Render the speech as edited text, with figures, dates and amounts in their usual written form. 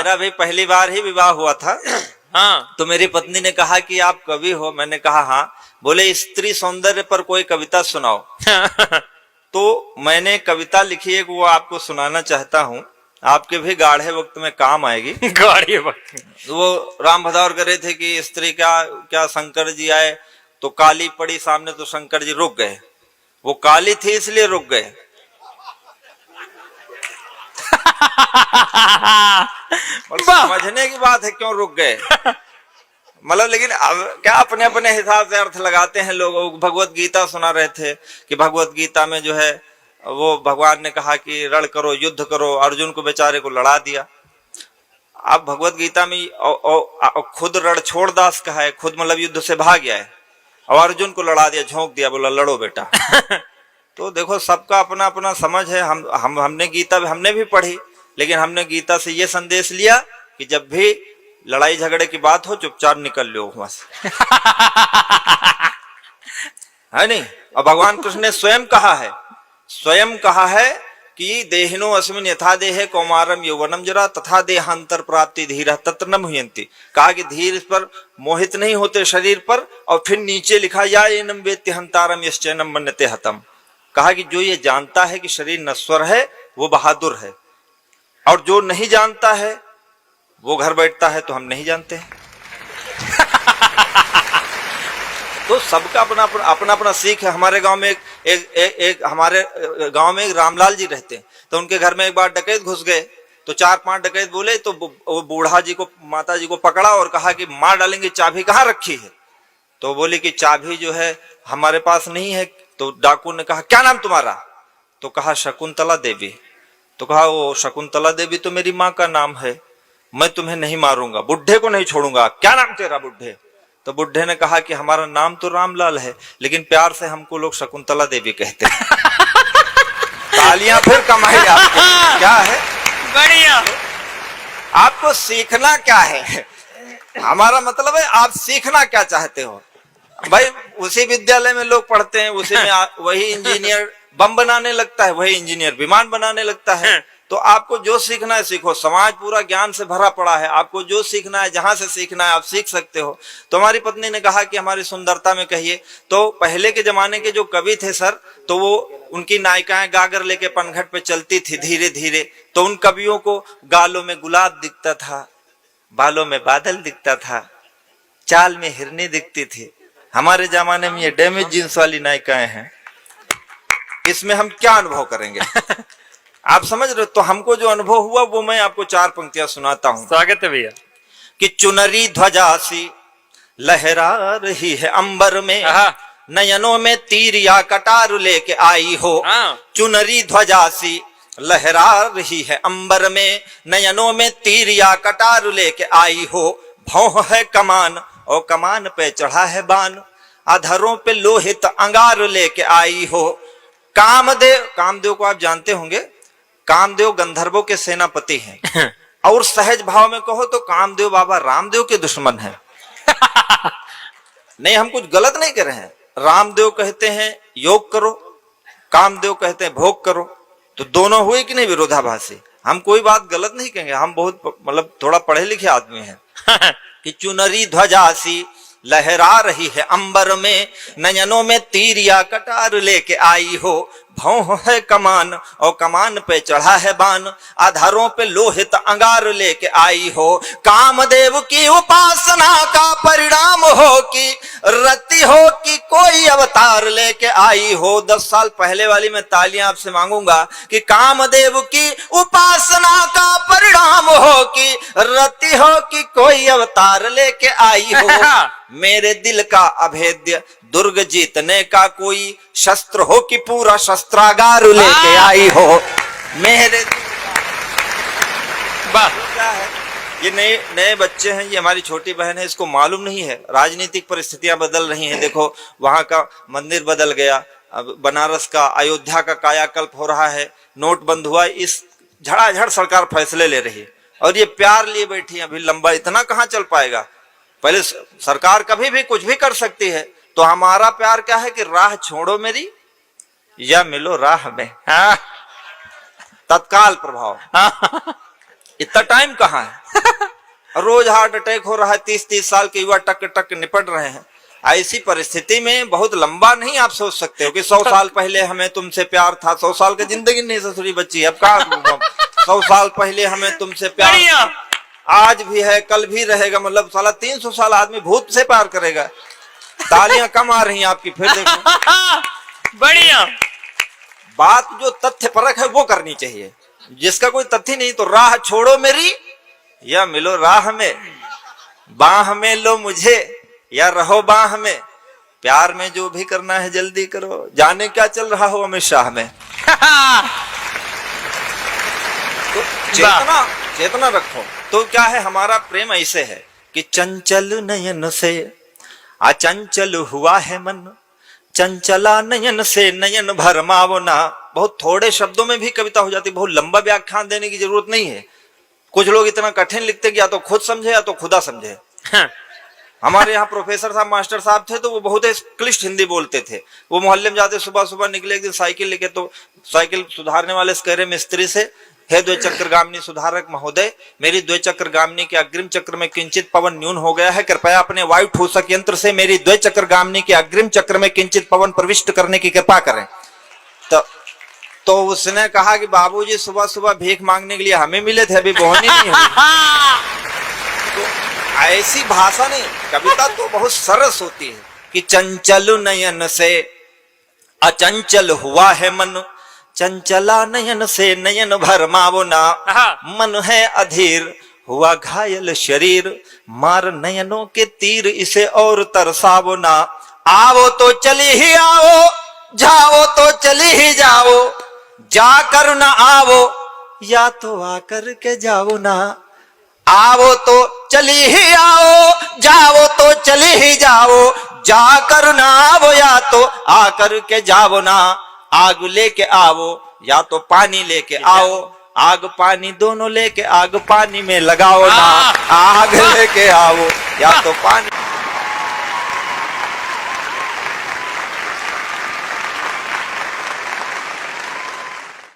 हमारा भी पहली बार ही विवाह हुआ था। हाँ। तो मेरी पत्नी ने कहा कि आप कवि हो, मैंने कहा हाँ। बोले स्त्री सौंदर्य पर कोई कविता सुनाओ। तो मैंने कविता लिखी है, वो आपको सुनाना चाहता हूँ, आपके भी गाढ़े वक्त में काम आएगी। गाढ़े वक्त। वो राम भदौर कर रहे थे कि स्त्री क्या शंकर जी आए तो काली पड़ी सामने, तो शंकर जी रुक गए। वो काली थी इसलिए रुक गए। समझने की बात है क्यों रुक गए, मतलब। लेकिन अब क्या अपने अपने हिसाब से अर्थ लगाते हैं लोग। भगवत गीता सुना रहे थे कि भगवत गीता में जो है वो भगवान ने कहा कि रण करो, युद्ध करो। अर्जुन को बेचारे को लड़ा दिया। अब भगवत गीता में खुद रण छोड़ दास कहा है, खुद मतलब युद्ध से भाग गया है, और अर्जुन को लड़ा दिया, झोंक दिया, बोला लड़ो बेटा। तो देखो सबका अपना अपना समझ है। हमने गीता हमने भी पढ़ी, लेकिन हमने गीता से ये संदेश लिया कि जब भी लड़ाई झगड़े की बात हो चुपचाप निकल लो वहां से। है नहीं। और भगवान कृष्ण ने स्वयं कहा है कि देहिनो अस्मिन् यथा देहे कौमारम यौवनम जरा तथा देहांतर प्राप्ति धीरः तत्र न मुह्यन्ति। कहा कि धीर इस पर मोहित नहीं होते शरीर पर। और फिर नीचे लिखा या एनम वेत्ति हंतारम यश्चैनम मन्यते हतम। कहा कि जो ये जानता है कि शरीर नश्वर है वो बहादुर है, और जो नहीं जानता है वो घर बैठता है। तो हम नहीं जानते हैं। तो सबका अपना अपना सीख है। हमारे गांव में एक हमारे गांव में एक रामलाल जी रहते हैं। तो उनके घर में एक बार डकैत घुस गए। तो 4-5 डकैत बोले, तो वो बूढ़ा जी को, माता जी को पकड़ा और कहा कि मार डालेंगे, चाबी कहाँ रखी है। तो बोले कि चाबी जो है हमारे पास नहीं है। तो डाकू ने कहा क्या नाम तुम्हारा। तो कहा शकुंतला देवी। तो कहा वो शकुंतला देवी तो मेरी माँ का नाम है, मैं तुम्हें नहीं मारूंगा, बुढ़े को नहीं छोड़ूंगा। क्या नाम तेरा बुढ़े। तो बुढ़े ने कहा कि हमारा नाम तो रामलाल है, लेकिन प्यार से हमको लोग शकुंतला देवी कहते हैं। तालियां फिर कमाई आपको। क्या है बढ़िया। आपको सीखना क्या है, हमारा मतलब है आप सीखना क्या चाहते हो। भाई उसी विद्यालय में लोग पढ़ते हैं, उसी में वही इंजीनियर बम बनाने लगता है, वही इंजीनियर विमान बनाने लगता है। तो आपको जो सीखना है सीखो। समाज पूरा ज्ञान से भरा पड़ा है, आपको जो सीखना है, जहां से सीखना है आप सीख सकते हो। तो हमारी पत्नी ने कहा कि हमारी सुंदरता में कहिए। तो पहले के जमाने के जो कवि थे सर, तो वो उनकी नायिकाएं गागर लेके पनघट पे चलती थी धीरे धीरे। तो उन कवियों को गालों में गुलाब दिखता था, बालों में बादल दिखता था, चाल में हिरनी दिखती थी। हमारे जमाने में ये डैमेज जींस वाली नायिकाएं हैं। इसमें हम क्या अनुभव करेंगे। आप समझ रहे हो। तो हमको जो अनुभव हुआ वो मैं आपको 4 पंक्तियां सुनाता हूं। स्वागत है भैया। कि चुनरी ध्वजा सी लहरा रही है अंबर में, नयनों में तीर या कटार लेके आई हो। चुनरी ध्वजा सी लहरा रही है अंबर में, नयनों में तीर या कटार लेके आई हो। भौं है कमान और कमान पे चढ़ा है बान, अधरों पे लोहित अंगार लेके आई हो। कामदेव को आप जानते होंगे, कामदेव गंधर्वों के सेनापति हैं। और सहज भाव में कहो तो कामदेव बाबा रामदेव के दुश्मन हैं। नहीं, हम कुछ गलत नहीं कर रहे हैं। रामदेव कहते हैं योग करो, कामदेव कहते हैं भोग करो। तो दोनों हुए कि नहीं विरोधाभासी। हम कोई बात गलत नहीं कहेंगे, हम बहुत मतलब थोड़ा पढ़े लिखे आदमी हैं। कि चुनरी ध्वजासी लहरा रही है अंबर में, नयनों में तीर या कटार लेके आई हो। भौं है कमान और कमान पे चढ़ा है बान, आधारों पे लोहित अंगार लेके आई हो। कामदेव की उपासना का परिणाम हो कि रति हो कि कोई अवतार लेके आई हो। 10 साल पहले वाली मैं तालियां आपसे मांगूंगा कि कामदेव की उपासना का परिणाम हो कि रति हो कि कोई अवतार लेके आई हो। मेरे दिल का अभेद्य दुर्ग जीतने का कोई शस्त्र हो कि पूरा शस्त्रागार लेके आई हो। मेरे क्या है, ये नए बच्चे हैं, ये हमारी छोटी बहन है, इसको मालूम नहीं है राजनीतिक परिस्थितियां बदल रही हैं। देखो वहां का मंदिर बदल गया, अब बनारस का, अयोध्या का कायाकल्प हो रहा है, नोट बंद हुआ। इस झड़ाझड़ सरकार फैसले ले रही है और ये प्यार लिए बैठी है। अभी लंबा इतना कहां चल पाएगा। पहले सरकार कभी भी कुछ भी कर सकती है। तो हमारा प्यार क्या है कि राह छोड़ो मेरी या मिलो राह में। तत्काल प्रभाव। इतना टाइम कहाँ है। रोज हार्ट अटैक हो रहा है, 30-30 साल के युवा टक टक निपट रहे हैं। ऐसी परिस्थिति में बहुत लंबा नहीं आप सोच सकते हो कि 100 साल पहले हमें तुमसे प्यार था। 100 साल की जिंदगी नहीं ससुरी बच्ची, अब कहाँ 100 साल पहले हमें तुमसे प्यार बढ़िया। आज भी है, कल भी रहेगा, मतलब साला 300 साल आदमी भूत से प्यार करेगा। तालियां कम आ रही हैं आपकी, फिर देखो। बढ़िया। बात जो तथ्य परख है वो करनी चाहिए। जिसका कोई तथ्य नहीं तो राह छोड़ो मेरी या मिलो राह में, बाह में लो मुझे या रहो बाह में, प्यार में जो भी करना है जल्दी करो, जाने क्या चल रहा हो अमित शाह में। तो चेतना रखो। तो क्या है, हमारा प्रेम ऐसे है कि चंचल नयन से अचंचल हुआ है मन, चंचला नयन से नयन भरमावो ना। बहुत थोड़े शब्दों में भी कविता हो जाती, बहुत लंबा व्याख्यान देने की जरूरत नहीं है। कुछ लोग इतना कठिन लिखते कि या तो खुद समझे या तो खुदा समझे। हमारे यहाँ प्रोफेसर साहब, मास्टर साहब थे, तो वो बहुत क्लिष्ट हिंदी बोलते थे। वो मोहल्ले में जाते, सुबह सुबह निकले एक दिन साइकिल लेके, तो साइकिल सुधारने वाले से कह रहे मिस्त्री से, हे द्विचक्र गामिनी सुधारक महोदय, मेरी द्विचक्र गामिनी के अग्रिम चक्र में किंचित पवन न्यून हो गया है, कृपया अपने वायु ठूसक यंत्र से मेरी द्विचक्र गामिनी के अग्रिम चक्र में किंचित पवन प्रविष्ट करने की कृपा करें। तो उसने कहा कि बाबूजी सुबह सुबह भीख मांगने के लिए हमें मिले थे, अभी बोहनी नहीं हुई। तो ऐसी भाषा नहीं, कविता तो बहुत सरस होती है कि चंचल नयन से अचंचल हुआ है मन, चंचला नयन से नयन भरमावो ना। मन है अधीर हुआ घायल शरीर, मार नयनों के तीर इसे और तरसावो ना। आओ तो चली ही आओ, जाओ तो चली ही जाओ, जाकर न आओ या तो आकर के जाओ ना। आओ तो चली ही आओ, जाओ तो चली ही जाओ, जाकर न आओ या तो आकर के जाओ ना। आग लेके आओ या तो पानी लेके आओ, आग पानी दोनों लेके आग पानी में लगाओ ना। आग लेके आओ या तो पानी